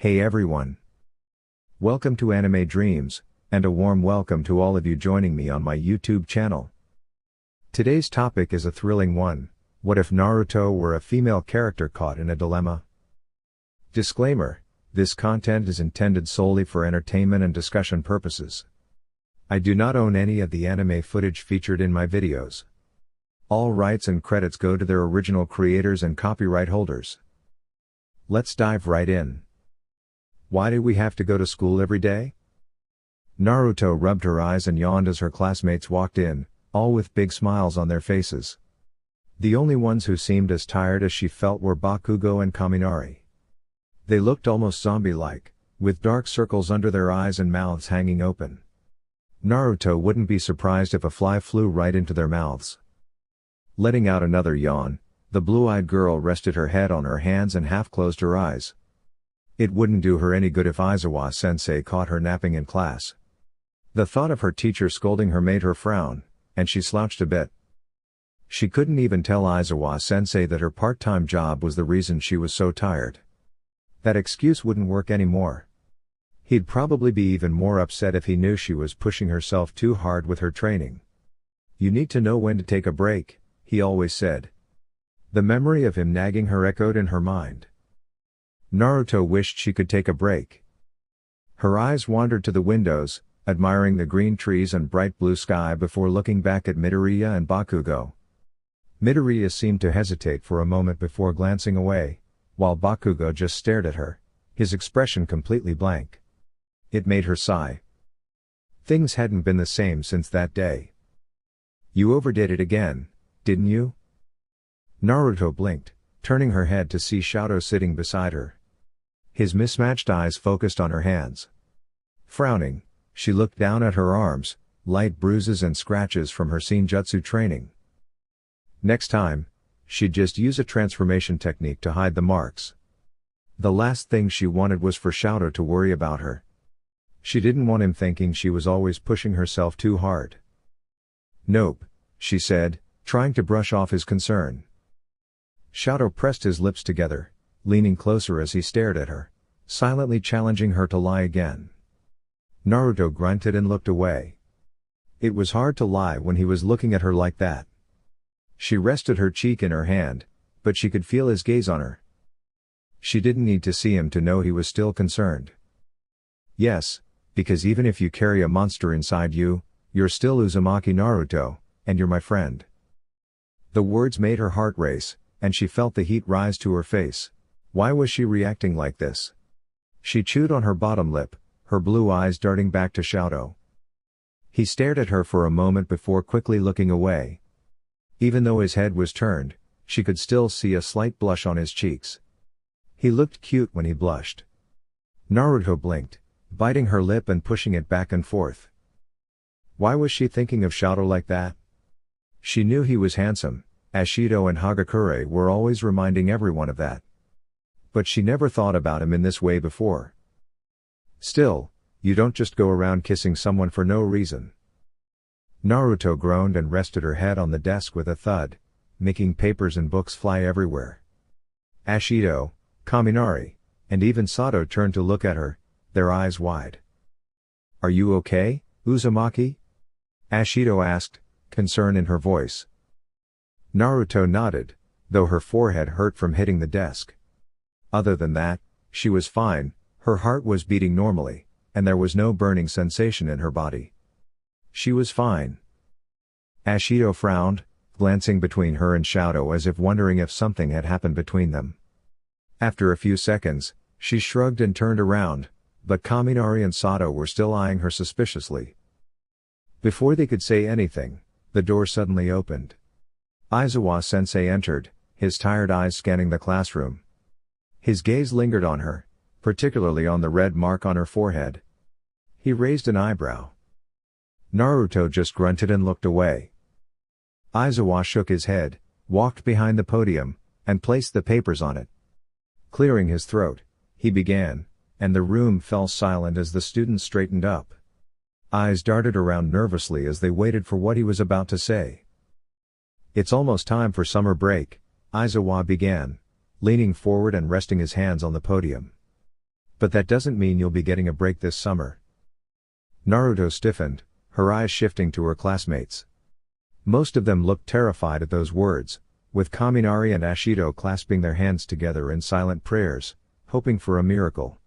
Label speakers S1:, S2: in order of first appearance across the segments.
S1: Hey everyone! Welcome to Anime Dreams, and a warm welcome to all of you joining me on my YouTube channel. Today's topic is a thrilling one: what if Naruto were a female character caught in a dilemma? Disclaimer: this content is intended solely for entertainment and discussion purposes. I do not own any of the anime footage featured in my videos. All rights and credits go to their original creators and copyright holders. Let's dive right in. Why do we have to go to school every day? Naruto rubbed her eyes and yawned as her classmates walked in, all with big smiles on their faces. The only ones who seemed as tired as she felt were Bakugo and Kaminari. They looked almost zombie-like, with dark circles under their eyes and mouths hanging open. Naruto wouldn't be surprised if a fly flew right into their mouths. Letting out another yawn, the blue-eyed girl rested her head on her hands and half-closed her eyes. It wouldn't do her any good if Aizawa-sensei caught her napping in class. The thought of her teacher scolding her made her frown, and she slouched a bit. She couldn't even tell Aizawa-sensei that her part-time job was the reason she was so tired. That excuse wouldn't work anymore. He'd probably be even more upset if he knew she was pushing herself too hard with her training. "You need to know when to take a break," he always said. The memory of him nagging her echoed in her mind. Naruto wished she could take a break. Her eyes wandered to the windows, admiring the green trees and bright blue sky before looking back at Midoriya and Bakugo. Midoriya seemed to hesitate for a moment before glancing away, while Bakugo just stared at her, his expression completely blank. It made her sigh. Things hadn't been the same since that day. "You overdid it again, didn't you?" Naruto blinked, turning her head to see Shoto sitting beside her. His mismatched eyes focused on her hands. Frowning, she looked down at her arms, light bruises and scratches from her senjutsu training. Next time, she'd just use a transformation technique to hide the marks. The last thing she wanted was for Shoto to worry about her. She didn't want him thinking she was always pushing herself too hard. "Nope," she said, trying to brush off his concern. Shoto pressed his lips together, leaning closer as he stared at her, silently challenging her to lie again. Naruto grunted and looked away. It was hard to lie when he was looking at her like that. She rested her cheek in her hand, but she could feel his gaze on her. She didn't need to see him to know he was still concerned. "Yes, because even if you carry a monster inside you, you're still Uzumaki Naruto, and you're my friend." The words made her heart race, and she felt the heat rise to her face. Why was she reacting like this? She chewed on her bottom lip, her blue eyes darting back to Shoto. He stared at her for a moment before quickly looking away. Even though his head was turned, she could still see a slight blush on his cheeks. He looked cute when he blushed. Naruto blinked, biting her lip and pushing it back and forth. Why was she thinking of Shoto like that? She knew he was handsome, as Shido and Hagakure were always reminding everyone of that. But she never thought about him in this way before. Still, you don't just go around kissing someone for no reason. Naruto groaned and rested her head on the desk with a thud, making papers and books fly everywhere. Ashido, Kaminari, and even Sato turned to look at her, their eyes wide. "Are you okay, Uzumaki?" Ashido asked, concern in her voice. Naruto nodded, though her forehead hurt from hitting the desk. Other than that, she was fine, her heart was beating normally, and there was no burning sensation in her body. She was fine. Ashido frowned, glancing between her and Shoto as if wondering if something had happened between them. After a few seconds, she shrugged and turned around, but Kaminari and Sato were still eyeing her suspiciously. Before they could say anything, the door suddenly opened. Aizawa-sensei entered, his tired eyes scanning the classroom. His gaze lingered on her, particularly on the red mark on her forehead. He raised an eyebrow. Naruto just grunted and looked away. Aizawa shook his head, walked behind the podium, and placed the papers on it. Clearing his throat, he began, and the room fell silent as the students straightened up. Eyes darted around nervously as they waited for what he was about to say. "It's almost time for summer break," Aizawa began, leaning forward and resting his hands on the podium. But that doesn't mean you'll be getting a break this summer. Naruto stiffened, her eyes shifting to her classmates. Most of them looked terrified at those words, with Kaminari and Ashido clasping their hands together in silent prayers, hoping for a miracle.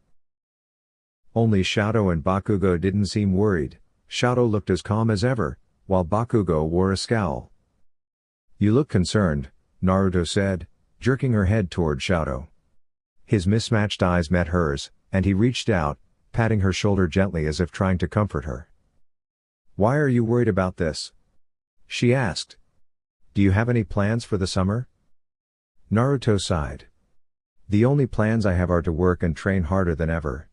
S1: Only Shadow and Bakugo didn't seem worried. Shadow looked as calm as ever, while Bakugo wore a scowl. "You look concerned," Naruto said, jerking her head toward Shadow. His mismatched eyes met hers, and he reached out, patting her shoulder gently as if trying to comfort her. "Why are you worried about this?" she asked. "Do you have any plans for the summer?" Naruto sighed. "The only plans I have are to work and train harder than ever."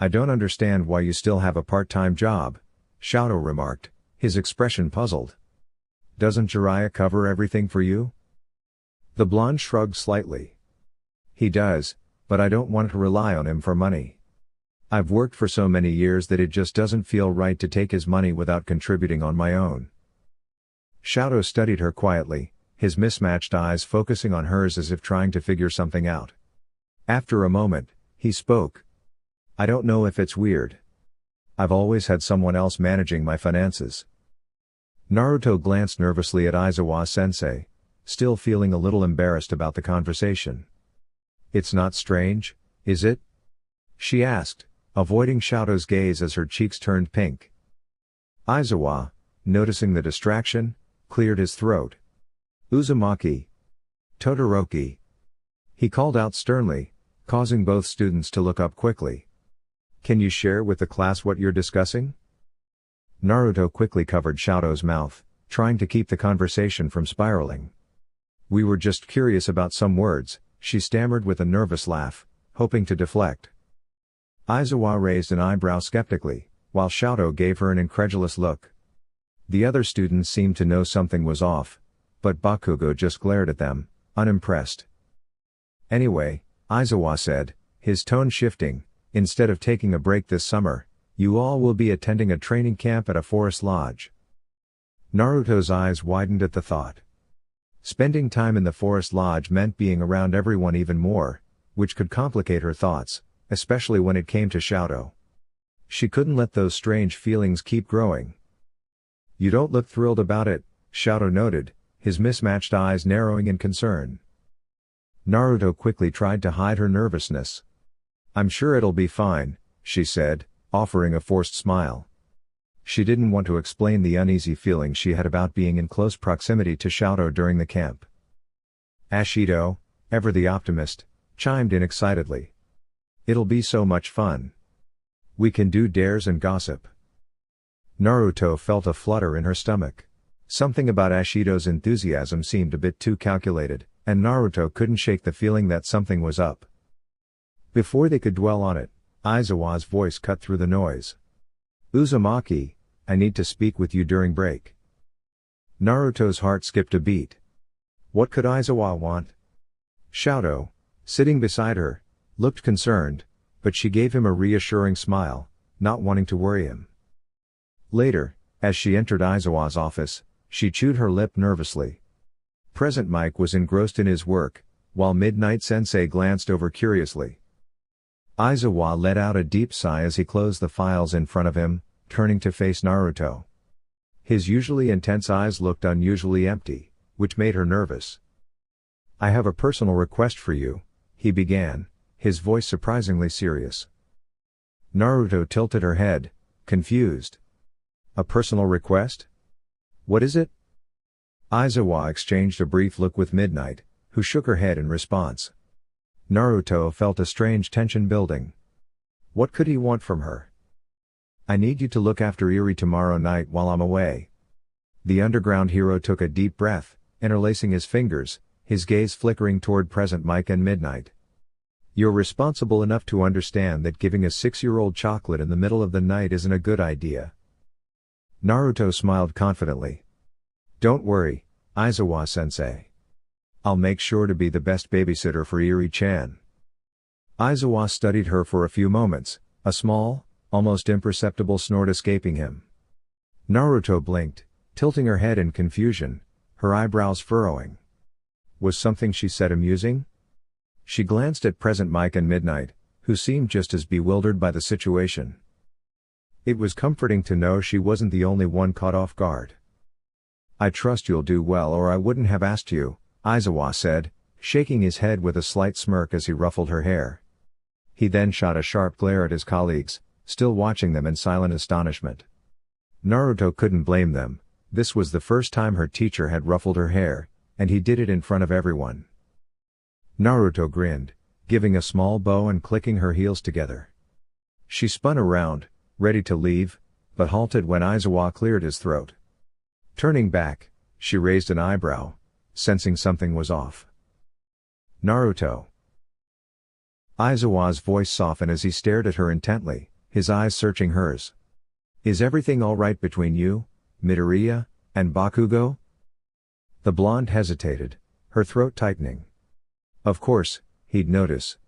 S1: "I don't understand why you still have a part-time job," Shadow remarked, his expression puzzled. "Doesn't Jiraiya cover everything for you?" The blonde shrugged slightly. "He does, but I don't want to rely on him for money. I've worked for so many years that it just doesn't feel right to take his money without contributing on my own." Shadow studied her quietly, his mismatched eyes focusing on hers as if trying to figure something out. After a moment, he spoke. "I don't know if it's weird. I've always had someone else managing my finances." Naruto glanced nervously at Aizawa-sensei, still feeling a little embarrassed about the conversation. "It's not strange, is it?" she asked, avoiding Shadow's gaze as her cheeks turned pink. Aizawa, noticing the distraction, cleared his throat. "Uzumaki. Todoroki." He called out sternly, causing both students to look up quickly. "Can you share with the class what you're discussing?" Naruto quickly covered Shadow's mouth, trying to keep the conversation from spiraling. "We were just curious about some words," she stammered with a nervous laugh, hoping to deflect. Aizawa raised an eyebrow skeptically, while Shadow gave her an incredulous look. The other students seemed to know something was off, but Bakugo just glared at them, unimpressed. "Anyway," Aizawa said, his tone shifting, "instead of taking a break this summer, you all will be attending a training camp at a forest lodge." Naruto's eyes widened at the thought. Spending time in the forest lodge meant being around everyone even more, which could complicate her thoughts, especially when it came to Shadow. She couldn't let those strange feelings keep growing. "You don't look thrilled about it," Shadow noted, his mismatched eyes narrowing in concern. Naruto quickly tried to hide her nervousness. "I'm sure it'll be fine," she said, offering a forced smile. She didn't want to explain the uneasy feeling she had about being in close proximity to Shadow during the camp. Ashido, ever the optimist, chimed in excitedly. "It'll be so much fun. We can do dares and gossip." Naruto felt a flutter in her stomach. Something about Ashido's enthusiasm seemed a bit too calculated, and Naruto couldn't shake the feeling that something was up. Before they could dwell on it, Aizawa's voice cut through the noise. "Uzumaki, I need to speak with you during break." Naruto's heart skipped a beat. What could Aizawa want? Shadow, sitting beside her, looked concerned, but she gave him a reassuring smile, not wanting to worry him. Later, as she entered Aizawa's office, she chewed her lip nervously. Present Mike was engrossed in his work, while Midnight Sensei glanced over curiously. Aizawa let out a deep sigh as he closed the files in front of him, turning to face Naruto. His usually intense eyes looked unusually empty, which made her nervous. "I have a personal request for you," he began, his voice surprisingly serious. Naruto tilted her head, confused. "A personal request? What is it?" Aizawa exchanged a brief look with Midnight, who shook her head in response. Naruto felt a strange tension building. What could he want from her? "I need you to look after Eri tomorrow night while I'm away." The underground hero took a deep breath, interlacing his fingers, his gaze flickering toward Present Mike and Midnight. "You're responsible enough to understand that giving a 6-year-old chocolate in the middle of the night isn't a good idea." Naruto smiled confidently. "Don't worry, Aizawa-sensei. I'll make sure to be the best babysitter for Eri-chan." Aizawa studied her for a few moments, a small, almost imperceptible snort escaping him. Naruto blinked, tilting her head in confusion, her eyebrows furrowing. Was something she said amusing? She glanced at Present Mike and Midnight, who seemed just as bewildered by the situation. It was comforting to know she wasn't the only one caught off guard. "I trust you'll do well, or I wouldn't have asked you," Aizawa said, shaking his head with a slight smirk as he ruffled her hair. He then shot a sharp glare at his colleagues, still watching them in silent astonishment. Naruto couldn't blame them. This was the first time her teacher had ruffled her hair, and he did it in front of everyone. Naruto grinned, giving a small bow and clicking her heels together. She spun around, ready to leave, but halted when Aizawa cleared his throat. Turning back, she raised an eyebrow, sensing something was off. "Naruto." Aizawa's voice softened as he stared at her intently, his eyes searching hers. "Is everything all right between you, Midoriya, and Bakugo?" The blonde hesitated, her throat tightening. Of course, he'd notice.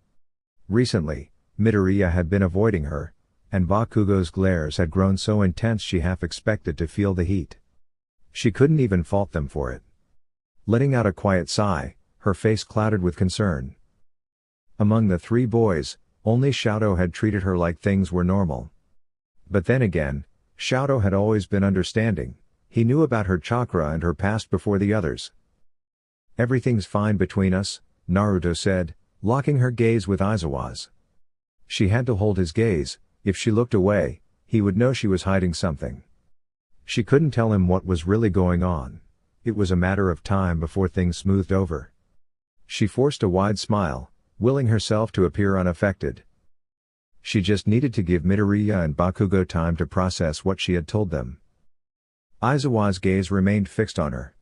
S1: Recently, Midoriya had been avoiding her, and Bakugo's glares had grown so intense she half expected to feel the heat. She couldn't even fault them for it. Letting out a quiet sigh, her face clouded with concern. Among the three boys, only Shoto had treated her like things were normal. But then again, Shoto had always been understanding. He knew about her chakra and her past before the others. "Everything's fine between us," Naruto said, locking her gaze with Aizawa's. She had to hold his gaze. If she looked away, he would know she was hiding something. She couldn't tell him what was really going on. It was a matter of time before things smoothed over. She forced a wide smile, willing herself to appear unaffected. She just needed to give Midoriya and Bakugo time to process what she had told them. Aizawa's gaze remained fixed on her.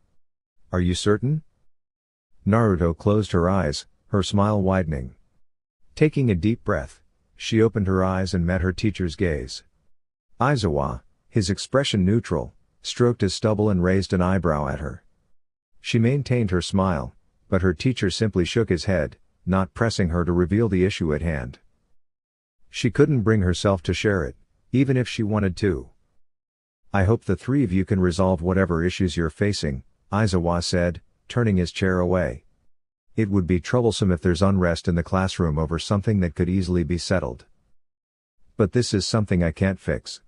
S1: "Are you certain?" Naruto closed her eyes, her smile widening. Taking a deep breath, she opened her eyes and met her teacher's gaze. Aizawa, his expression neutral, stroked his stubble and raised an eyebrow at her. She maintained her smile, but her teacher simply shook his head, not pressing her to reveal the issue at hand. She couldn't bring herself to share it, even if she wanted to. "I hope the three of you can resolve whatever issues you're facing," Aizawa said, turning his chair away. "It would be troublesome if there's unrest in the classroom over something that could easily be settled. But this is something I can't fix."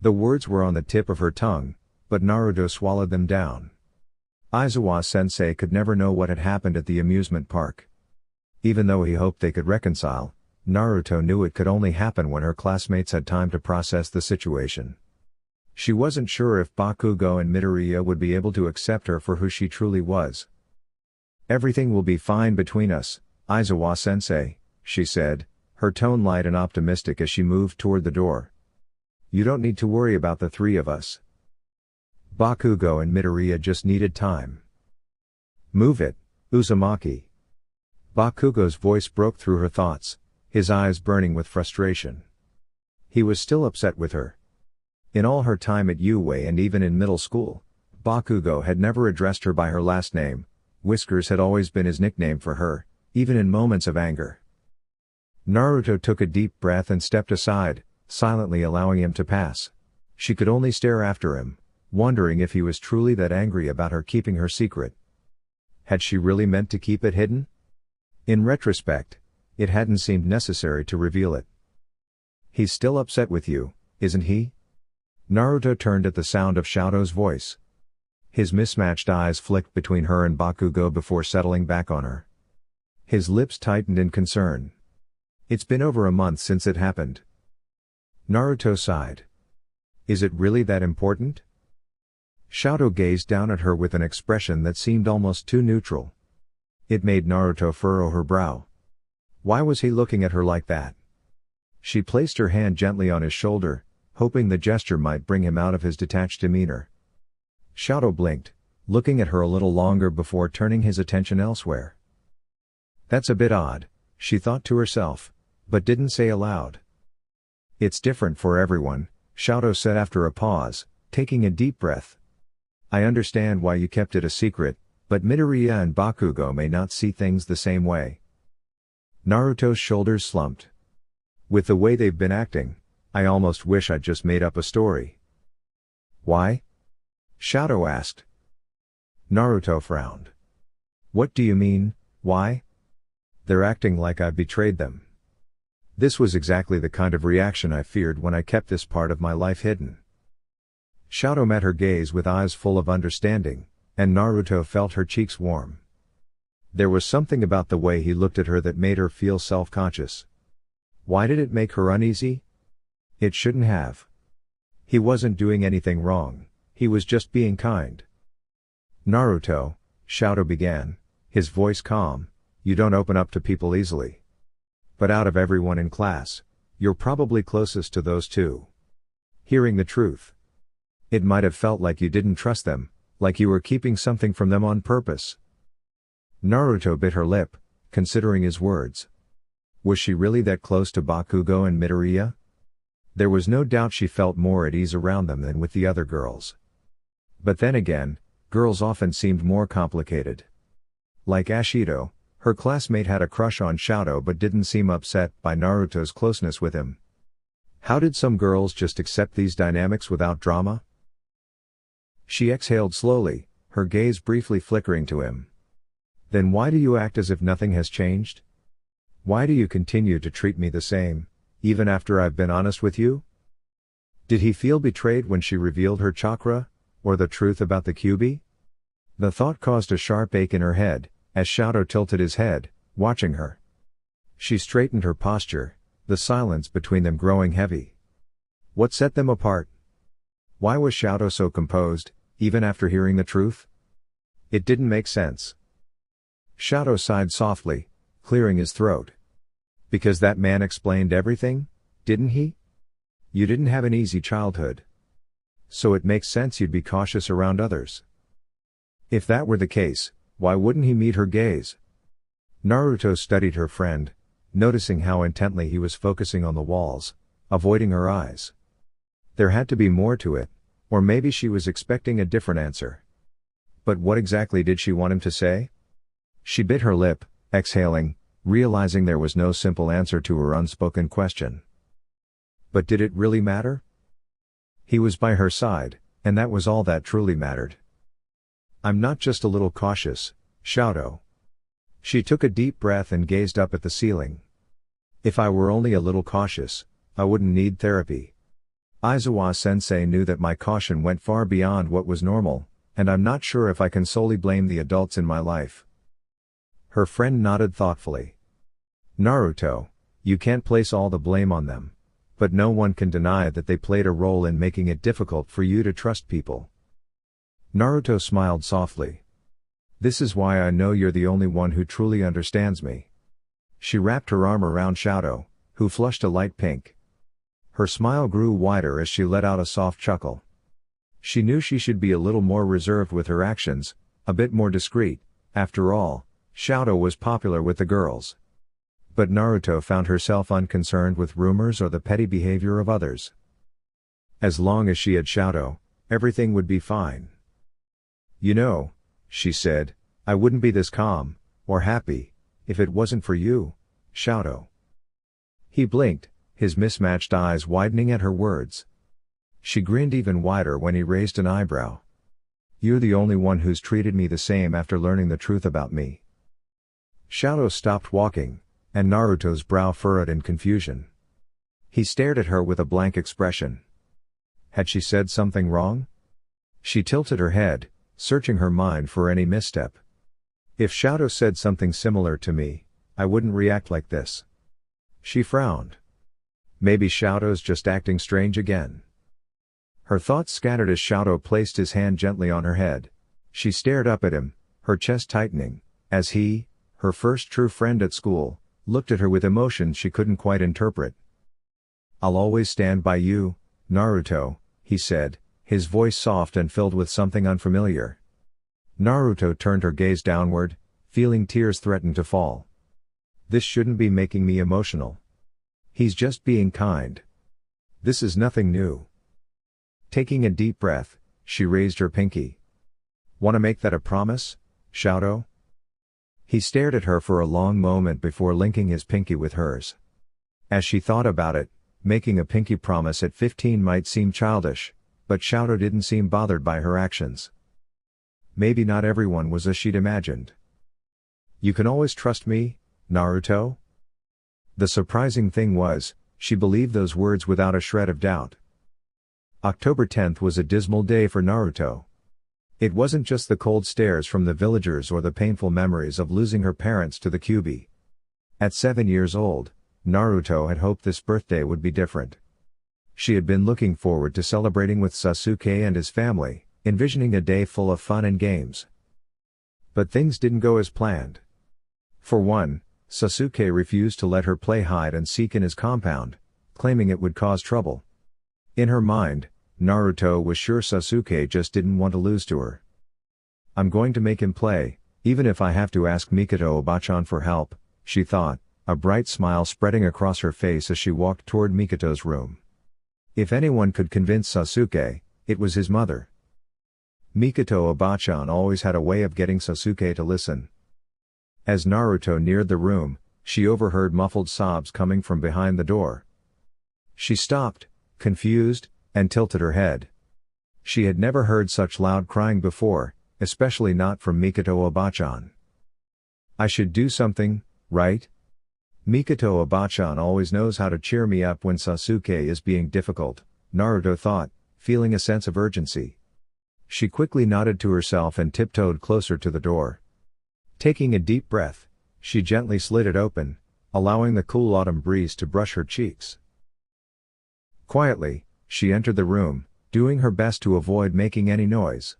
S1: The words were on the tip of her tongue, but Naruto swallowed them down. Aizawa-sensei could never know what had happened at the amusement park. Even though he hoped they could reconcile, Naruto knew it could only happen when her classmates had time to process the situation. She wasn't sure if Bakugo and Midoriya would be able to accept her for who she truly was. "Everything will be fine between us, Aizawa-sensei," she said, her tone light and optimistic as she moved toward the door. "You don't need to worry about the three of us. Bakugo and Midoriya just needed time." "Move it, Uzumaki." Bakugo's voice broke through her thoughts, his eyes burning with frustration. He was still upset with her. In all her time at UA and even in middle school, Bakugo had never addressed her by her last name. Whiskers had always been his nickname for her, even in moments of anger. Naruto took a deep breath and stepped aside, silently allowing him to pass. She could only stare after him, wondering if he was truly that angry about her keeping her secret. Had she really meant to keep it hidden? In retrospect, it hadn't seemed necessary to reveal it. "He's still upset with you, isn't he?" Naruto turned at the sound of Shoto's voice. His mismatched eyes flicked between her and Bakugo before settling back on her. His lips tightened in concern. "It's been over a month since it happened." Naruto sighed. "Is it really that important?" Shoto gazed down at her with an expression that seemed almost too neutral. It made Naruto furrow her brow. Why was he looking at her like that? She placed her hand gently on his shoulder, hoping the gesture might bring him out of his detached demeanor. Shoto blinked, looking at her a little longer before turning his attention elsewhere. "That's a bit odd," she thought to herself, but didn't say aloud. "It's different for everyone," Shoto said after a pause, taking a deep breath. "I understand why you kept it a secret, but Midoriya and Bakugo may not see things the same way." Naruto's shoulders slumped. "With the way they've been acting, I almost wish I'd just made up a story." "Why?" Shoto asked. Naruto frowned. "What do you mean, why?" "They're acting like I've betrayed them." This was exactly the kind of reaction I feared when I kept this part of my life hidden. Shadow met her gaze with eyes full of understanding, and Naruto felt her cheeks warm. There was something about the way he looked at her that made her feel self-conscious. Why did it make her uneasy? It shouldn't have. He wasn't doing anything wrong, he was just being kind. Naruto, Shadow began, his voice calm, you don't open up to people easily. But out of everyone in class, you're probably closest to those two. Hearing the truth. It might have felt like you didn't trust them, like you were keeping something from them on purpose. Naruto bit her lip, considering his words. Was she really that close to Bakugo and Midoriya? There was no doubt she felt more at ease around them than with the other girls. But then again, girls often seemed more complicated. Like Ashido, her classmate had a crush on Shadow but didn't seem upset by Naruto's closeness with him. How did some girls just accept these dynamics without drama? She exhaled slowly, her gaze briefly flickering to him. Then why do you act as if nothing has changed? Why do you continue to treat me the same, even after I've been honest with you? Did he feel betrayed when she revealed her chakra, or the truth about the Kyuubi? The thought caused a sharp ache in her head, as Shadow tilted his head, watching her. She straightened her posture, the silence between them growing heavy. What set them apart? Why was Shadow so composed, even after hearing the truth? It didn't make sense. Shadow sighed softly, clearing his throat. Because that man explained everything, didn't he? You didn't have an easy childhood. So it makes sense you'd be cautious around others. If that were the case, why wouldn't he meet her gaze? Naruto studied her friend, noticing how intently he was focusing on the walls, avoiding her eyes. There had to be more to it, or maybe she was expecting a different answer. But what exactly did she want him to say? She bit her lip, exhaling, realizing there was no simple answer to her unspoken question. But did it really matter? He was by her side, and that was all that truly mattered. I'm not just a little cautious, Shadow. She took a deep breath and gazed up at the ceiling. If I were only a little cautious, I wouldn't need therapy. Aizawa-sensei knew that my caution went far beyond what was normal, and I'm not sure if I can solely blame the adults in my life. Her friend nodded thoughtfully. Naruto, you can't place all the blame on them, but no one can deny that they played a role in making it difficult for you to trust people. Naruto smiled softly. This is why I know you're the only one who truly understands me. She wrapped her arm around Shadow, who flushed a light pink. Her smile grew wider as she let out a soft chuckle. She knew she should be a little more reserved with her actions, a bit more discreet. After all, Shadow was popular with the girls. But Naruto found herself unconcerned with rumors or the petty behavior of others. As long as she had Shadow, everything would be fine. You know, she said, I wouldn't be this calm, or happy, if it wasn't for you, Shadow. He blinked, his mismatched eyes widening at her words. She grinned even wider when he raised an eyebrow. You're the only one who's treated me the same after learning the truth about me. Shadow stopped walking, and Naruto's brow furrowed in confusion. He stared at her with a blank expression. Had she said something wrong? She tilted her head, searching her mind for any misstep. If Shadow said something similar to me, I wouldn't react like this. She frowned. Maybe Shadow's just acting strange again. Her thoughts scattered as Shadow placed his hand gently on her head. She stared up at him, her chest tightening, as he, her first true friend at school, looked at her with emotion she couldn't quite interpret. I'll always stand by you, Naruto, he said, his voice soft and filled with something unfamiliar. Naruto turned her gaze downward, feeling tears threaten to fall. This shouldn't be making me emotional. He's just being kind. This is nothing new. Taking a deep breath, she raised her pinky. Want to make that a promise, Shadow? He stared at her for a long moment before linking his pinky with hers. As she thought about it, making a pinky promise at 15 might seem childish, but Shadow didn't seem bothered by her actions. Maybe not everyone was as she'd imagined. You can always trust me, Naruto? The surprising thing was, she believed those words without a shred of doubt. October 10th was a dismal day for Naruto. It wasn't just the cold stares from the villagers or the painful memories of losing her parents to the Kyuubi. At 7 years old, Naruto had hoped this birthday would be different. She had been looking forward to celebrating with Sasuke and his family, envisioning a day full of fun and games. But things didn't go as planned. For one, Sasuke refused to let her play hide and seek in his compound, claiming it would cause trouble. In her mind, Naruto was sure Sasuke just didn't want to lose to her. "I'm going to make him play, even if I have to ask Mikoto Obachan for help," she thought, a bright smile spreading across her face as she walked toward Mikoto's room. If anyone could convince Sasuke, it was his mother. Mikoto Obachan always had a way of getting Sasuke to listen. As Naruto neared the room, she overheard muffled sobs coming from behind the door. She stopped, confused, and tilted her head. She had never heard such loud crying before, especially not from Mikoto Obachan. "I should do something, right? Mikoto Obachan always knows how to cheer me up when Sasuke is being difficult," Naruto thought, feeling a sense of urgency. She quickly nodded to herself and tiptoed closer to the door. Taking a deep breath, she gently slid it open, allowing the cool autumn breeze to brush her cheeks. Quietly, she entered the room, doing her best to avoid making any noise.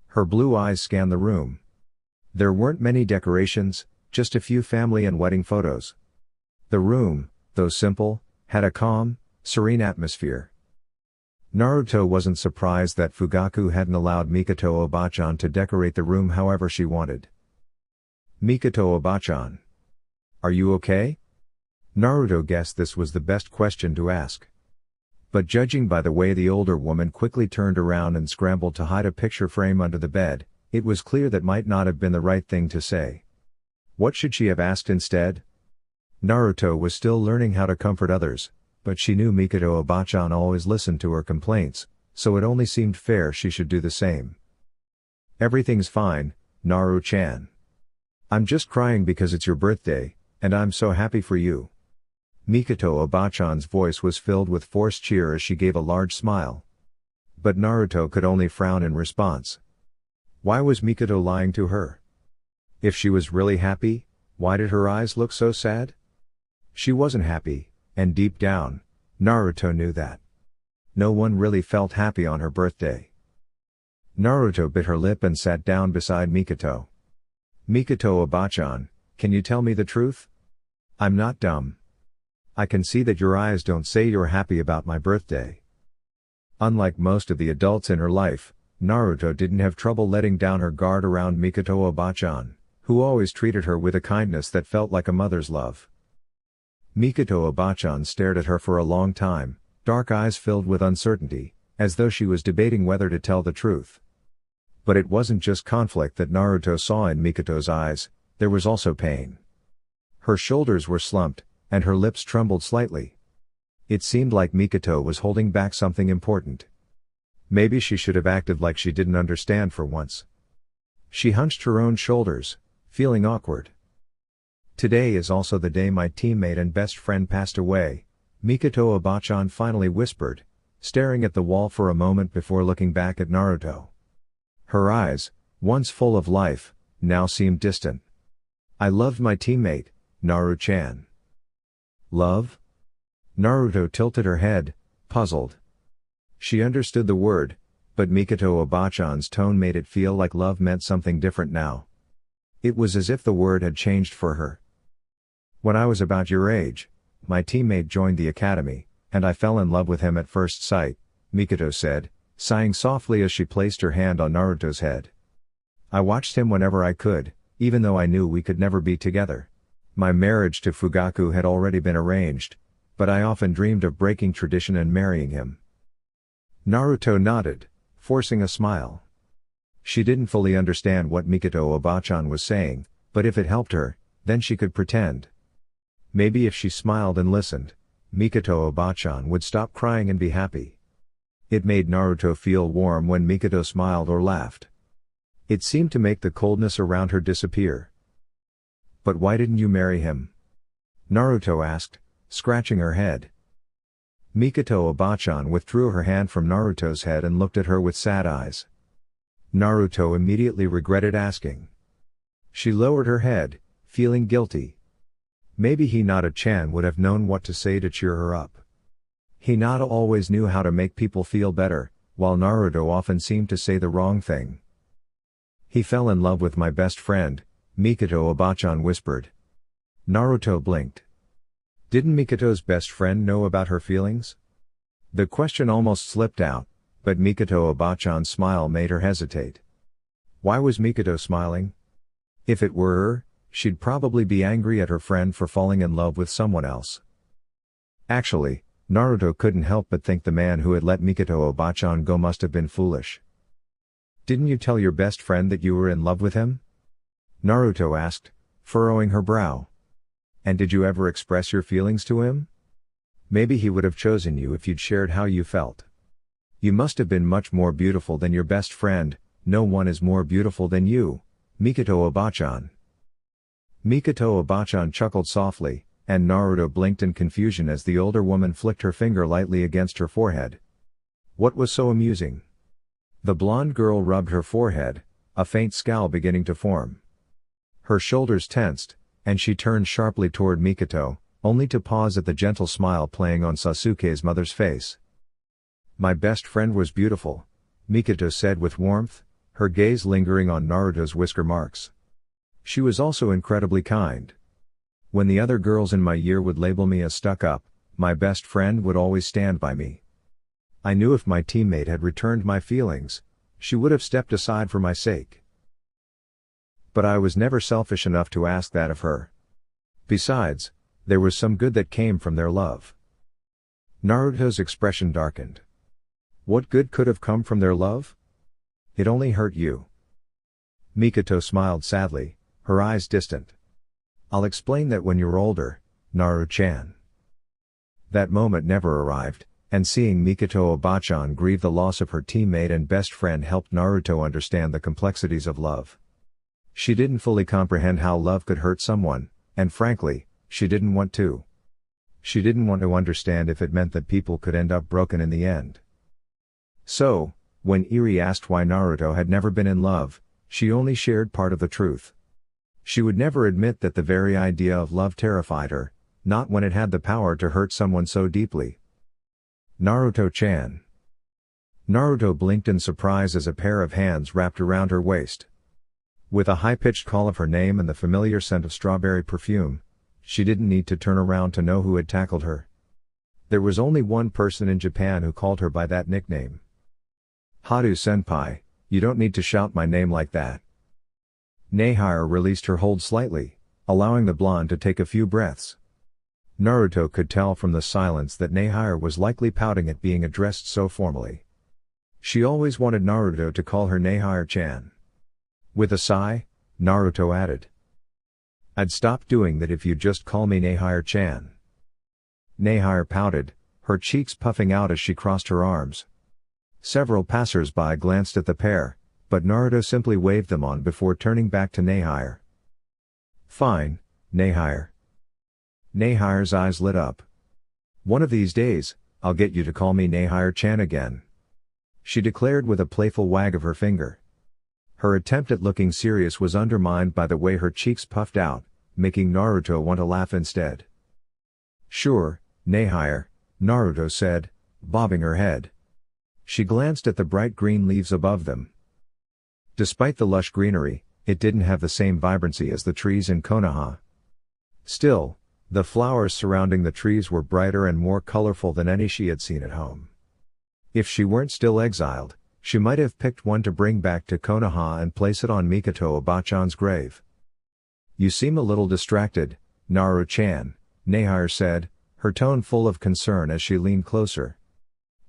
S1: Her blue eyes scanned the room. There weren't many decorations, just a few family and wedding photos. The room, though simple, had a calm, serene atmosphere. Naruto wasn't surprised that Fugaku hadn't allowed Mikoto Obachan to decorate the room however she wanted. "Mikoto Obachan. Are you okay?" Naruto guessed this was the best question to ask. But judging by the way the older woman quickly turned around and scrambled to hide a picture frame under the bed, it was clear that might not have been the right thing to say. What should she have asked instead? Naruto was still learning how to comfort others, but she knew Mikoto Obachan always listened to her complaints, so it only seemed fair she should do the same. "Everything's fine, Naru-chan. I'm just crying because it's your birthday, and I'm so happy for you." Mikoto Obachan's voice was filled with forced cheer as she gave a large smile. But Naruto could only frown in response. Why was Mikoto lying to her? If she was really happy, why did her eyes look so sad? She wasn't happy, and deep down, Naruto knew that. No one really felt happy on her birthday. Naruto bit her lip and sat down beside Mikoto. "Mikoto Obachan, can you tell me the truth? I'm not dumb. I can see that your eyes don't say you're happy about my birthday." Unlike most of the adults in her life, Naruto didn't have trouble letting down her guard around Mikoto Obachan, who always treated her with a kindness that felt like a mother's love. Mikoto Obachan stared at her for a long time, dark eyes filled with uncertainty, as though she was debating whether to tell the truth. But it wasn't just conflict that Naruto saw in Mikoto's eyes, there was also pain. Her shoulders were slumped, and her lips trembled slightly. It seemed like Mikoto was holding back something important. Maybe she should have acted like she didn't understand for once. She hunched her own shoulders, feeling awkward. "Today is also the day my teammate and best friend passed away," Mikoto Obachan finally whispered, staring at the wall for a moment before looking back at Naruto. Her eyes, once full of life, now seemed distant. "I loved my teammate, Naru-chan." "Love?" Naruto tilted her head, puzzled. She understood the word, but Mikoto Obachan's tone made it feel like love meant something different now. It was as if the word had changed for her. "When I was about your age, my teammate joined the academy, and I fell in love with him at first sight," Mikoto said, sighing softly as she placed her hand on Naruto's head. "I watched him whenever I could, even though I knew we could never be together. My marriage to Fugaku had already been arranged, but I often dreamed of breaking tradition and marrying him." Naruto nodded, forcing a smile. She didn't fully understand what Mikoto Obachan was saying, but if it helped her, then she could pretend. Maybe if she smiled and listened, Mikoto Obachan would stop crying and be happy. It made Naruto feel warm when Mikoto smiled or laughed. It seemed to make the coldness around her disappear. "But why didn't you marry him?" Naruto asked, scratching her head. Mikoto Obachan withdrew her hand from Naruto's head and looked at her with sad eyes. Naruto immediately regretted asking. She lowered her head, feeling guilty. Maybe Hinata-chan would have known what to say to cheer her up. Hinata always knew how to make people feel better, while Naruto often seemed to say the wrong thing. He fell in love with my best friend, Mikoto Obachan whispered. Naruto blinked. Didn't Mikoto's best friend know about her feelings? The question almost slipped out, but Mikoto Obachan's smile made her hesitate. Why was Mikoto smiling? If it were her, she'd probably be angry at her friend for falling in love with someone else. Actually, Naruto couldn't help but think the man who had let Mikoto Obachan go must have been foolish. Didn't you tell your best friend that you were in love with him? Naruto asked, furrowing her brow. And did you ever express your feelings to him? Maybe he would have chosen you if you'd shared how you felt. You must have been much more beautiful than your best friend. No one is more beautiful than you, Mikoto Obachan. Mikoto Obachan chuckled softly, and Naruto blinked in confusion as the older woman flicked her finger lightly against her forehead. What was so amusing? The blonde girl rubbed her forehead, a faint scowl beginning to form. Her shoulders tensed, and she turned sharply toward Mikoto, only to pause at the gentle smile playing on Sasuke's mother's face. My best friend was beautiful, Mikoto said with warmth, her gaze lingering on Naruto's whisker marks. She was also incredibly kind. When the other girls in my year would label me as stuck-up, my best friend would always stand by me. I knew if my teammate had returned my feelings, she would have stepped aside for my sake. But I was never selfish enough to ask that of her. Besides, there was some good that came from their love. Naruto's expression darkened. What good could have come from their love? It only hurt you. Mikoto smiled sadly, her eyes distant. I'll explain that when you're older, Naru-chan. That moment never arrived, and seeing Mikoto Obachan grieve the loss of her teammate and best friend helped Naruto understand the complexities of love. She didn't fully comprehend how love could hurt someone, and frankly, she didn't want to. She didn't want to understand if it meant that people could end up broken in the end. So, when Eri asked why Naruto had never been in love, she only shared part of the truth. She would never admit that the very idea of love terrified her, not when it had the power to hurt someone so deeply. Naruto-chan. Naruto blinked in surprise as a pair of hands wrapped around her waist. With a high-pitched call of her name and the familiar scent of strawberry perfume, she didn't need to turn around to know who had tackled her. There was only one person in Japan who called her by that nickname. Haru-senpai, you don't need to shout my name like that. Nehire released her hold slightly, allowing the blonde to take a few breaths. Naruto could tell from the silence that Nehire was likely pouting at being addressed so formally. She always wanted Naruto to call her Nehire-chan. With a sigh, Naruto added. I'd stop doing that if you'd just call me Nehire-chan. Nehire pouted, her cheeks puffing out as she crossed her arms. Several passers-by glanced at the pair, but Naruto simply waved them on before turning back to Nehire. Fine, Nehire. Nehire's eyes lit up. One of these days, I'll get you to call me Nehire-chan again. She declared with a playful wag of her finger. Her attempt at looking serious was undermined by the way her cheeks puffed out, making Naruto want to laugh instead. Sure, Nehire, Naruto said, bobbing her head. She glanced at the bright green leaves above them. Despite the lush greenery, it didn't have the same vibrancy as the trees in Konoha. Still, the flowers surrounding the trees were brighter and more colorful than any she had seen at home. If she weren't still exiled, she might have picked one to bring back to Konoha and place it on Mikoto Obachan's grave. You seem a little distracted, Naru-chan, Nehire said, her tone full of concern as she leaned closer.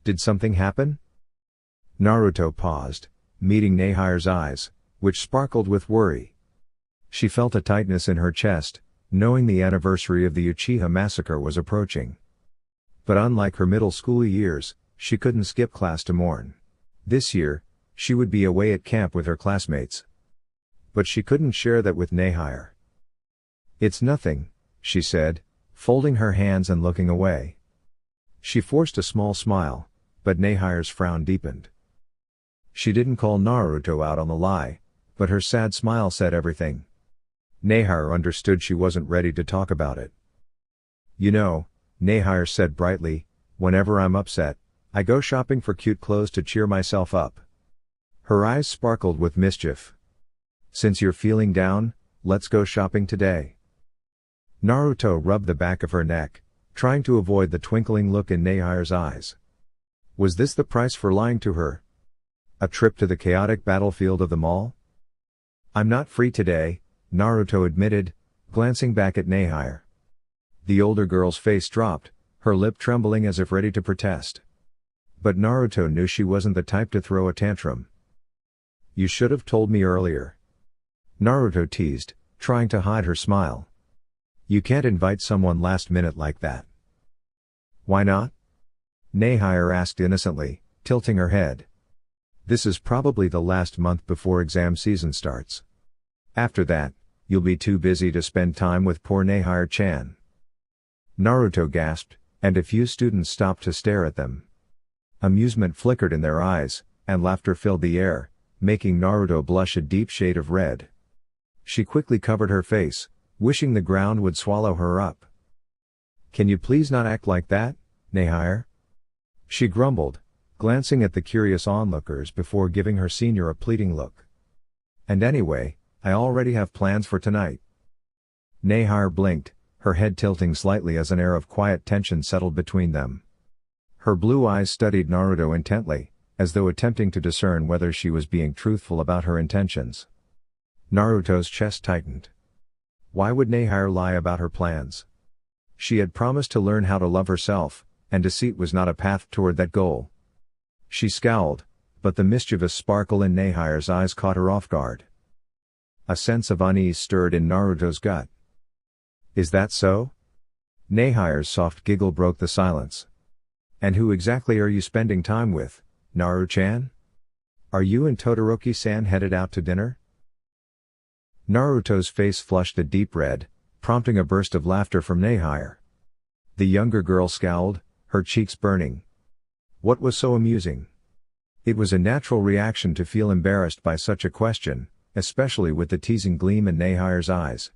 S1: Did something happen? Naruto paused, meeting Nehire's eyes, which sparkled with worry. She felt a tightness in her chest, knowing the anniversary of the Uchiha massacre was approaching. But unlike her middle school years, she couldn't skip class to mourn. This year, she would be away at camp with her classmates. But she couldn't share that with Nehire. It's nothing, she said, folding her hands and looking away. She forced a small smile, but Nehire's frown deepened. She didn't call Naruto out on the lie, but her sad smile said everything. Nehire understood she wasn't ready to talk about it. You know, Nehire said brightly, whenever I'm upset, I go shopping for cute clothes to cheer myself up. Her eyes sparkled with mischief. Since you're feeling down, let's go shopping today. Naruto rubbed the back of her neck, trying to avoid the twinkling look in Nehire's eyes. Was this the price for lying to her? A trip to the chaotic battlefield of the mall? I'm not free today, Naruto admitted, glancing back at Nehire. The older girl's face dropped, her lip trembling as if ready to protest. But Naruto knew she wasn't the type to throw a tantrum. You should have told me earlier. Naruto teased, trying to hide her smile. You can't invite someone last minute like that. Why not? Nehire asked innocently, tilting her head. This is probably the last month before exam season starts. After that, you'll be too busy to spend time with poor Nehire-chan. Naruto gasped, and a few students stopped to stare at them. Amusement flickered in their eyes, and laughter filled the air, making Naruto blush a deep shade of red. She quickly covered her face, wishing the ground would swallow her up. Can you please not act like that, Nehire? She grumbled, glancing at the curious onlookers before giving her senior a pleading look. And anyway, I already have plans for tonight. Nehire blinked, her head tilting slightly as an air of quiet tension settled between them. Her blue eyes studied Naruto intently, as though attempting to discern whether she was being truthful about her intentions. Naruto's chest tightened. Why would Nehire lie about her plans? She had promised to learn how to love herself, and deceit was not a path toward that goal. She scowled, but the mischievous sparkle in Nehire's eyes caught her off guard. A sense of unease stirred in Naruto's gut. Is that so? Nehire's soft giggle broke the silence. And who exactly are you spending time with, Naru-chan? Are you and Todoroki-san headed out to dinner? Naruto's face flushed a deep red, prompting a burst of laughter from Nehire. The younger girl scowled, her cheeks burning. What was so amusing? It was a natural reaction to feel embarrassed by such a question, especially with the teasing gleam in Nehire's eyes.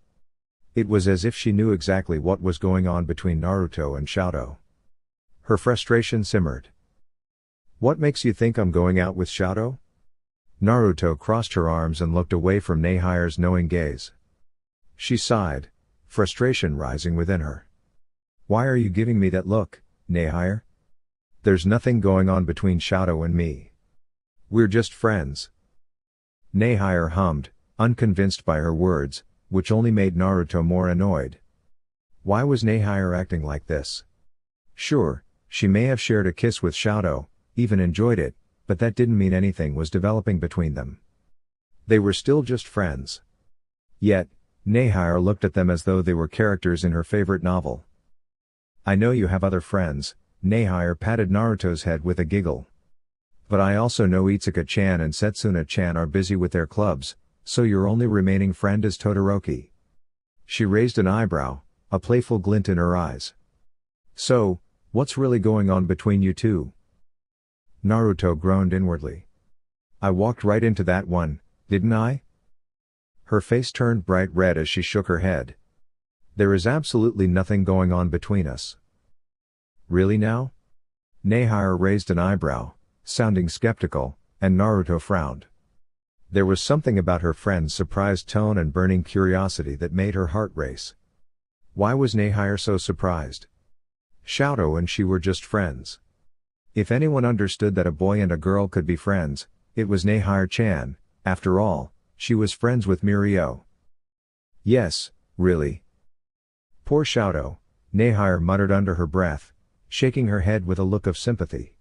S1: It was as if she knew exactly what was going on between Naruto and Shoto. Her frustration simmered. What makes you think I'm going out with Shoto? Naruto crossed her arms and looked away from Nehire's knowing gaze. She sighed, frustration rising within her. Why are you giving me that look, Nehire? There's nothing going on between Shoto and me. We're just friends. Nehire hummed, unconvinced by her words, which only made Naruto more annoyed. Why was Nehire acting like this? Sure, she may have shared a kiss with Shoto, even enjoyed it, but that didn't mean anything was developing between them. They were still just friends. Yet, Nehire looked at them as though they were characters in her favorite novel. I know you have other friends, Nehire patted Naruto's head with a giggle. But I also know Itsuka-chan and Setsuna-chan are busy with their clubs, so your only remaining friend is Todoroki. She raised an eyebrow, a playful glint in her eyes. So, what's really going on between you two? Naruto groaned inwardly. I walked right into that one, didn't I? Her face turned bright red as she shook her head. There is absolutely nothing going on between us. Really now? Nehire raised an eyebrow, sounding skeptical, and Naruto frowned. There was something about her friend's surprised tone and burning curiosity that made her heart race. Why was Nehire so surprised? Shoto and she were just friends. If anyone understood that a boy and a girl could be friends, it was Nehire-chan. After all, she was friends with Mirio. Yes, really. Poor Shoto, Nehire muttered under her breath, shaking her head with a look of sympathy.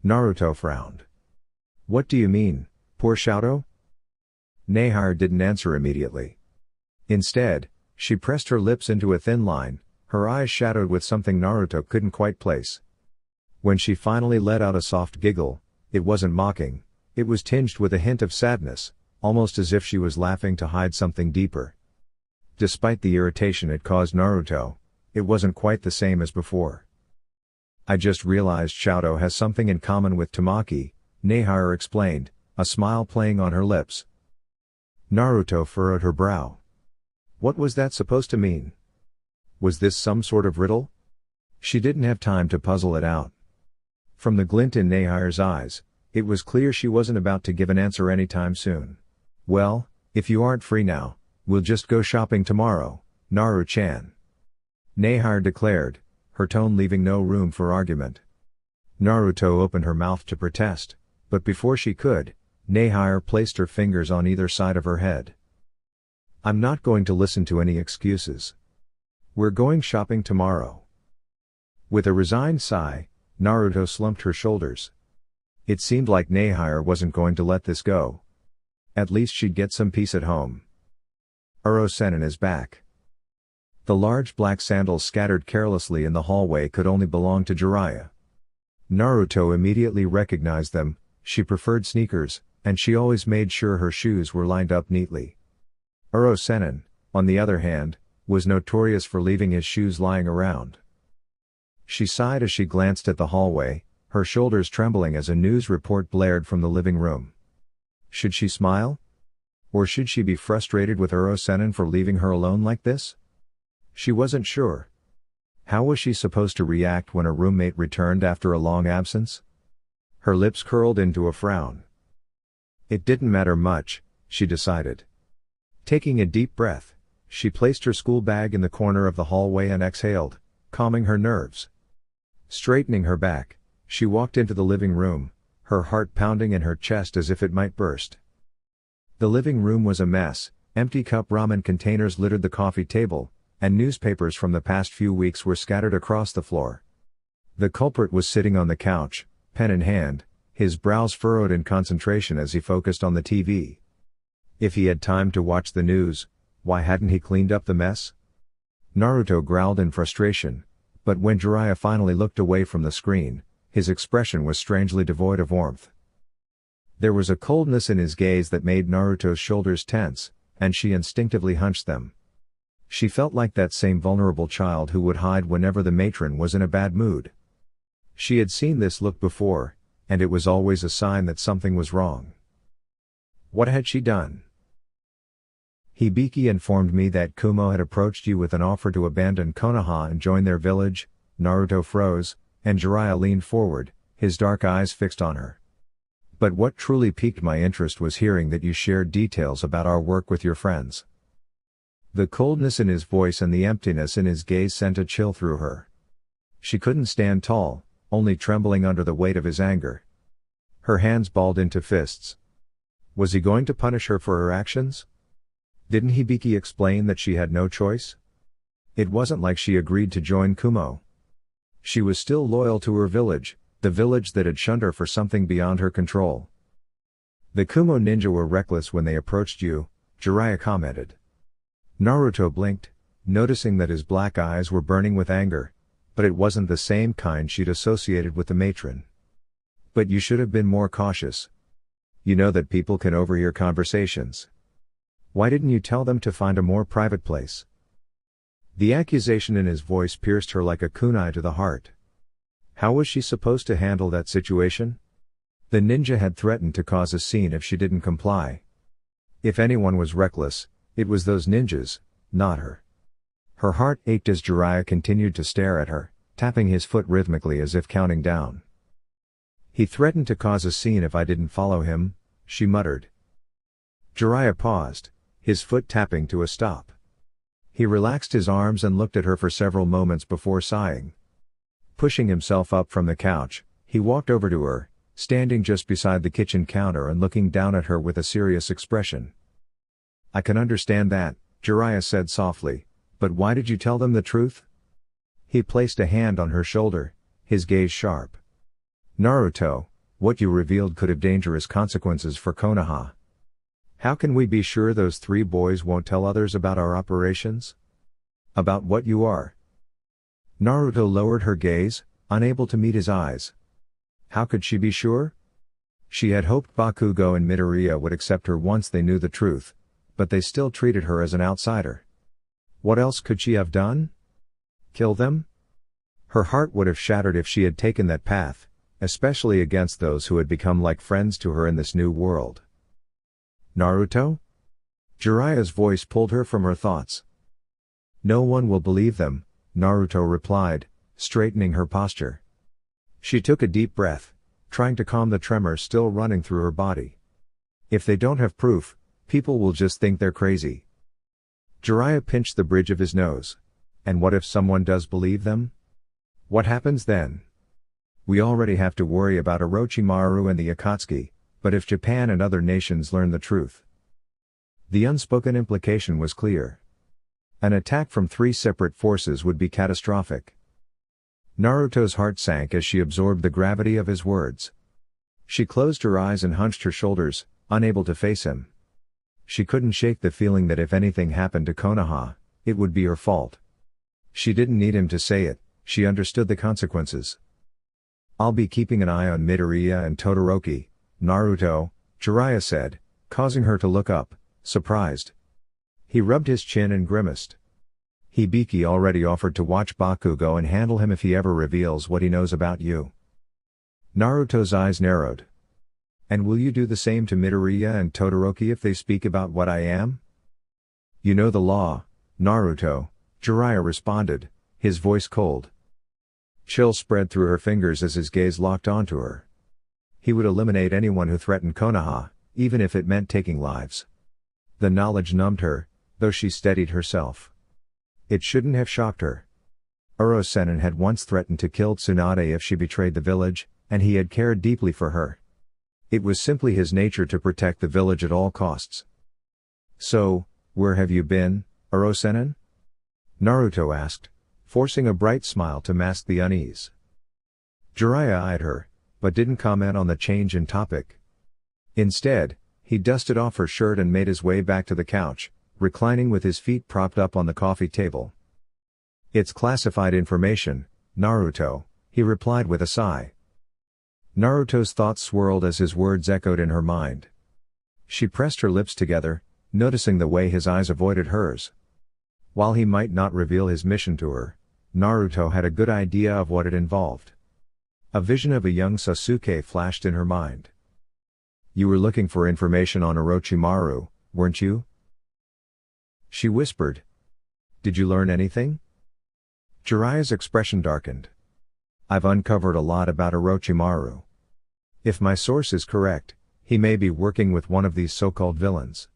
S1: Naruto frowned. What do you mean, poor Shoto? Nehire didn't answer immediately. Instead, she pressed her lips into a thin line, her eyes shadowed with something Naruto couldn't quite place. When she finally let out a soft giggle, it wasn't mocking, it was tinged with a hint of sadness, almost as if she was laughing to hide something deeper. Despite the irritation it caused Naruto, it wasn't quite the same as before. I just realized Shoto has something in common with Tamaki, Nehire explained, a smile playing on her lips. Naruto furrowed her brow. What was that supposed to mean? Was this some sort of riddle? She didn't have time to puzzle it out. From the glint in Nehire's eyes, it was clear she wasn't about to give an answer anytime soon. Well, if you aren't free now, we'll just go shopping tomorrow, Naru-chan. Nehire declared, her tone leaving no room for argument. Naruto opened her mouth to protest, but before she could, Nehire placed her fingers on either side of her head. I'm not going to listen to any excuses. We're going shopping tomorrow. With a resigned sigh, Naruto slumped her shoulders. It seemed like Nehire wasn't going to let this go. At least she'd get some peace at home. Uro-sennin is back. The large black sandals scattered carelessly in the hallway could only belong to Jiraiya. Naruto immediately recognized them. She preferred sneakers, and she always made sure her shoes were lined up neatly. Uro-sennin, on the other hand, was notorious for leaving his shoes lying around. She sighed as she glanced at the hallway, her shoulders trembling as a news report blared from the living room. Should she smile? Or should she be frustrated with Uro-sennin for leaving her alone like this? She wasn't sure. How was she supposed to react when her roommate returned after a long absence? Her lips curled into a frown. It didn't matter much, she decided. Taking a deep breath, she placed her school bag in the corner of the hallway and exhaled, calming her nerves. Straightening her back, she walked into the living room, her heart pounding in her chest as if it might burst. The living room was a mess, empty cup ramen containers littered the coffee table, and newspapers from the past few weeks were scattered across the floor. The culprit was sitting on the couch, pen in hand, his brows furrowed in concentration as he focused on the TV. If he had time to watch the news, why hadn't he cleaned up the mess? Naruto growled in frustration, but when Jiraiya finally looked away from the screen, his expression was strangely devoid of warmth. There was a coldness in his gaze that made Naruto's shoulders tense, and she instinctively hunched them. She felt like that same vulnerable child who would hide whenever the matron was in a bad mood. She had seen this look before, and it was always a sign that something was wrong. What had she done? Hibiki informed me that Kumo had approached you with an offer to abandon Konoha and join their village. Naruto froze, and Jiraiya leaned forward, his dark eyes fixed on her. But what truly piqued my interest was hearing that you shared details about our work with your friends. The coldness in his voice and the emptiness in his gaze sent a chill through her. She couldn't stand tall, only trembling under the weight of his anger. Her hands balled into fists. Was he going to punish her for her actions? Didn't Hibiki explain that she had no choice? It wasn't like she agreed to join Kumo. She was still loyal to her village, the village that had shunned her for something beyond her control. The Kumo ninja were reckless when they approached you, Jiraiya commented. Naruto blinked, noticing that his black eyes were burning with anger, but it wasn't the same kind she'd associated with the matron. But you should have been more cautious. You know that people can overhear conversations. Why didn't you tell them to find a more private place? The accusation in his voice pierced her like a kunai to the heart. How was she supposed to handle that situation? The ninja had threatened to cause a scene if she didn't comply. If anyone was reckless, it was those ninjas, not her. Her heart ached as Jiraiya continued to stare at her, tapping his foot rhythmically as if counting down. He threatened to cause a scene if I didn't follow him, she muttered. Jiraiya paused, his foot tapping to a stop. He relaxed his arms and looked at her for several moments before sighing. Pushing himself up from the couch, he walked over to her, standing just beside the kitchen counter and looking down at her with a serious expression. I can understand that, Jiraiya said softly, but why did you tell them the truth? He placed a hand on her shoulder, his gaze sharp. Naruto, what you revealed could have dangerous consequences for Konoha. How can we be sure those three boys won't tell others about our operations? About what you are? Naruto lowered her gaze, unable to meet his eyes. How could she be sure? She had hoped Bakugo and Midoriya would accept her once they knew the truth, but they still treated her as an outsider. What else could she have done? Kill them? Her heart would have shattered if she had taken that path, especially against those who had become like friends to her in this new world. Naruto? Jiraiya's voice pulled her from her thoughts. No one will believe them, Naruto replied, straightening her posture. She took a deep breath, trying to calm the tremor still running through her body. If they don't have proof, people will just think they're crazy. Jiraiya pinched the bridge of his nose. And what if someone does believe them? What happens then? We already have to worry about Orochimaru and the Akatsuki, but if Japan and other nations learn the truth? The unspoken implication was clear. An attack from 3 separate forces would be catastrophic. Naruto's heart sank as she absorbed the gravity of his words. She closed her eyes and hunched her shoulders, unable to face him. She couldn't shake the feeling that if anything happened to Konoha, it would be her fault. She didn't need him to say it, she understood the consequences. I'll be keeping an eye on Midoriya and Todoroki, Naruto, Jiraiya said, causing her to look up, surprised. He rubbed his chin and grimaced. Hibiki already offered to watch Bakugo and handle him if he ever reveals what he knows about you. Naruto's eyes narrowed. And will you do the same to Midoriya and Todoroki if they speak about what I am? You know the law, Naruto, Jiraiya responded, his voice cold. Chill spread through her fingers as his gaze locked onto her. He would eliminate anyone who threatened Konoha, even if it meant taking lives. The knowledge numbed her, though she steadied herself. It shouldn't have shocked her. Uro-Sennin had once threatened to kill Tsunade if she betrayed the village, and he had cared deeply for her. It was simply his nature to protect the village at all costs. So, where have you been, Uro-Sennin? Naruto asked, forcing a bright smile to mask the unease. Jiraiya eyed her, but didn't comment on the change in topic. Instead, he dusted off her shirt and made his way back to the couch, reclining with his feet propped up on the coffee table. It's classified information, Naruto, he replied with a sigh. Naruto's thoughts swirled as his words echoed in her mind. She pressed her lips together, noticing the way his eyes avoided hers. While he might not reveal his mission to her, Naruto had a good idea of what it involved. A vision of a young Sasuke flashed in her mind. You were looking for information on Orochimaru, weren't you? She whispered. Did you learn anything? Jiraiya's expression darkened. I've uncovered a lot about Orochimaru. If my source is correct, he may be working with one of these so-called villains.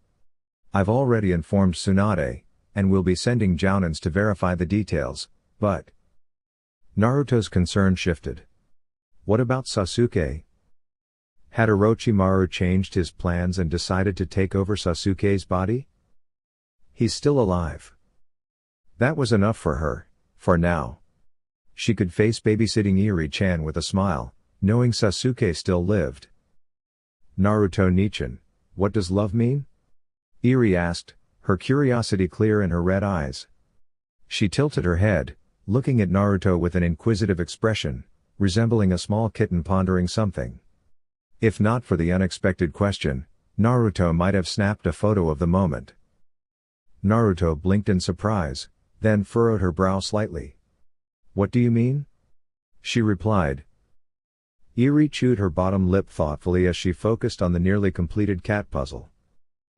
S1: I've already informed Tsunade, and will be sending Jounins to verify the details, but... Naruto's concern shifted. What about Sasuke? Had Orochimaru changed his plans and decided to take over Sasuke's body? He's still alive. That was enough for her, for now. She could face babysitting Iri-chan with a smile, knowing Sasuke still lived. Naruto Nichan, what does love mean? Iri asked, her curiosity clear in her red eyes. She tilted her head, looking at Naruto with an inquisitive expression, resembling a small kitten pondering something. If not for the unexpected question, Naruto might have snapped a photo of the moment. Naruto blinked in surprise, then furrowed her brow slightly. What do you mean? She replied. Iri chewed her bottom lip thoughtfully as she focused on the nearly completed cat puzzle.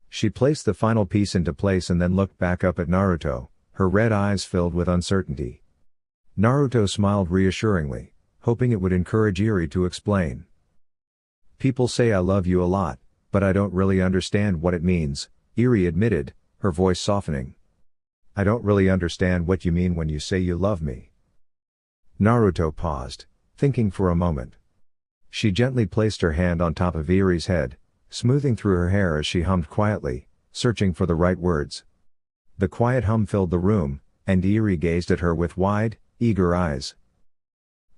S1: She placed the final piece into place and then looked back up at Naruto, her red eyes filled with uncertainty. Naruto smiled reassuringly, hoping it would encourage Iri to explain. People say I love you a lot, but I don't really understand what it means, Iri admitted, her voice softening. I don't really understand what you mean when you say you love me. Naruto paused, thinking for a moment. She gently placed her hand on top of Iri's head, smoothing through her hair as she hummed quietly, searching for the right words. The quiet hum filled the room, and Iri gazed at her with wide, eager eyes.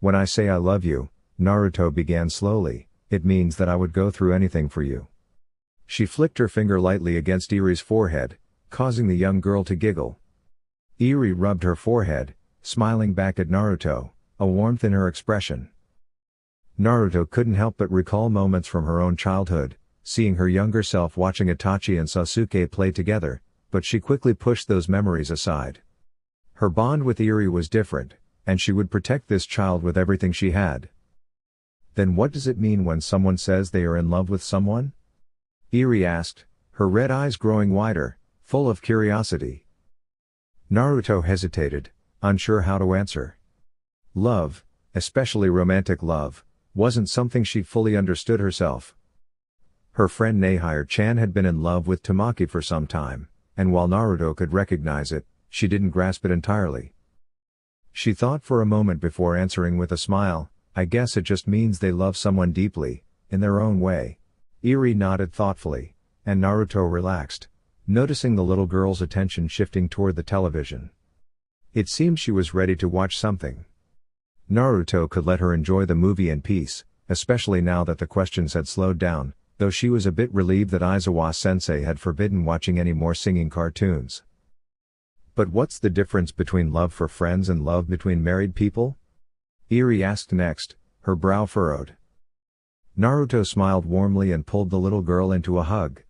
S1: When I say I love you, Naruto began slowly, it means that I would go through anything for you. She flicked her finger lightly against Iri's forehead, causing the young girl to giggle. Iri rubbed her forehead, smiling back at Naruto, a warmth in her expression. Naruto couldn't help but recall moments from her own childhood, seeing her younger self watching Itachi and Sasuke play together, but she quickly pushed those memories aside. Her bond with Eri was different, and she would protect this child with everything she had. Then what does it mean when someone says they are in love with someone? Eri asked, her red eyes growing wider, full of curiosity. Naruto hesitated, unsure how to answer. Love, especially romantic love, wasn't something she fully understood herself. Her friend Nahir-chan had been in love with Tamaki for some time, and while Naruto could recognize it, she didn't grasp it entirely. She thought for a moment before answering with a smile, I guess it just means they love someone deeply, in their own way. Eri nodded thoughtfully, and Naruto relaxed, noticing the little girl's attention shifting toward the television. It seemed she was ready to watch something. Naruto could let her enjoy the movie in peace, especially now that the questions had slowed down, though she was a bit relieved that Aizawa-sensei had forbidden watching any more singing cartoons. But what's the difference between love for friends and love between married people? Eri asked next, her brow furrowed. Naruto smiled warmly and pulled the little girl into a hug.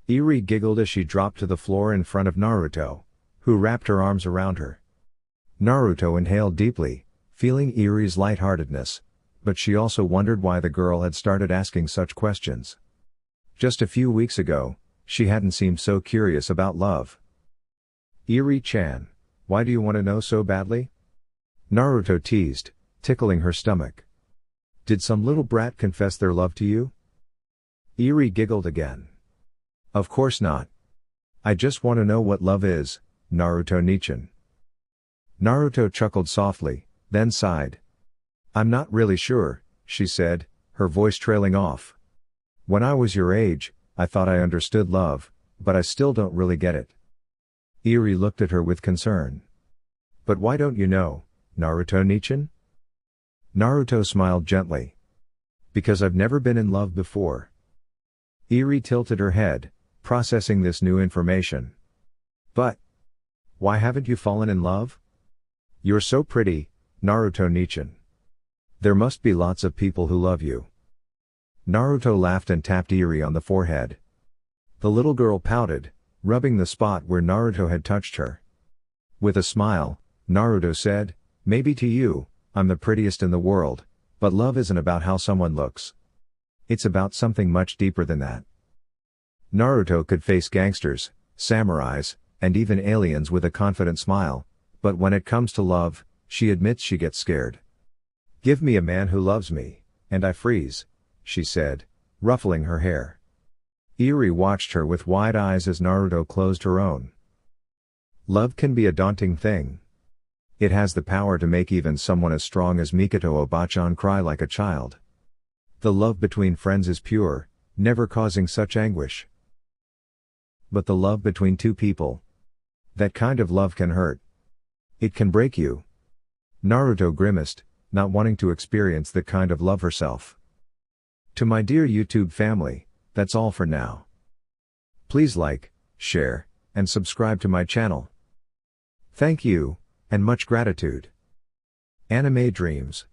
S1: Eri giggled as she dropped to the floor in front of Naruto, who wrapped her arms around her. Naruto inhaled deeply, feeling Eri's lightheartedness, but she also wondered why the girl had started asking such questions. Just a few weeks ago, she hadn't seemed so curious about love. Eri-chan, why do you want to know so badly? Naruto teased, tickling her stomach. Did some little brat confess their love to you? Eri giggled again. Of course not. I just want to know what love is, Naruto-nichan. Naruto chuckled softly, then sighed. I'm not really sure, she said, her voice trailing off. When I was your age, I thought I understood love, but I still don't really get it. Eri looked at her with concern. But why don't you know, Naruto-nichan? Naruto smiled gently. Because I've never been in love before. Eri tilted her head, processing this new information. But why haven't you fallen in love? You're so pretty, Naruto-nichan. There must be lots of people who love you. Naruto laughed and tapped Eri on the forehead. The little girl pouted, rubbing the spot where Naruto had touched her. With a smile, Naruto said, maybe to you, I'm the prettiest in the world, but love isn't about how someone looks. It's about something much deeper than that. Naruto could face gangsters, samurais, and even aliens with a confident smile, but when it comes to love, she admits she gets scared. Give me a man who loves me, and I freeze, she said, ruffling her hair. Eri watched her with wide eyes as Naruto closed her own. Love can be a daunting thing. It has the power to make even someone as strong as Mikoto Obachan cry like a child. The love between friends is pure, never causing such anguish. But the love between two people, that kind of love can hurt. It can break you. Naruto grimaced, not wanting to experience that kind of love herself. To my dear YouTube family, that's all for now. Please like, share, and subscribe to my channel. Thank you, and much gratitude. Anime Dreams.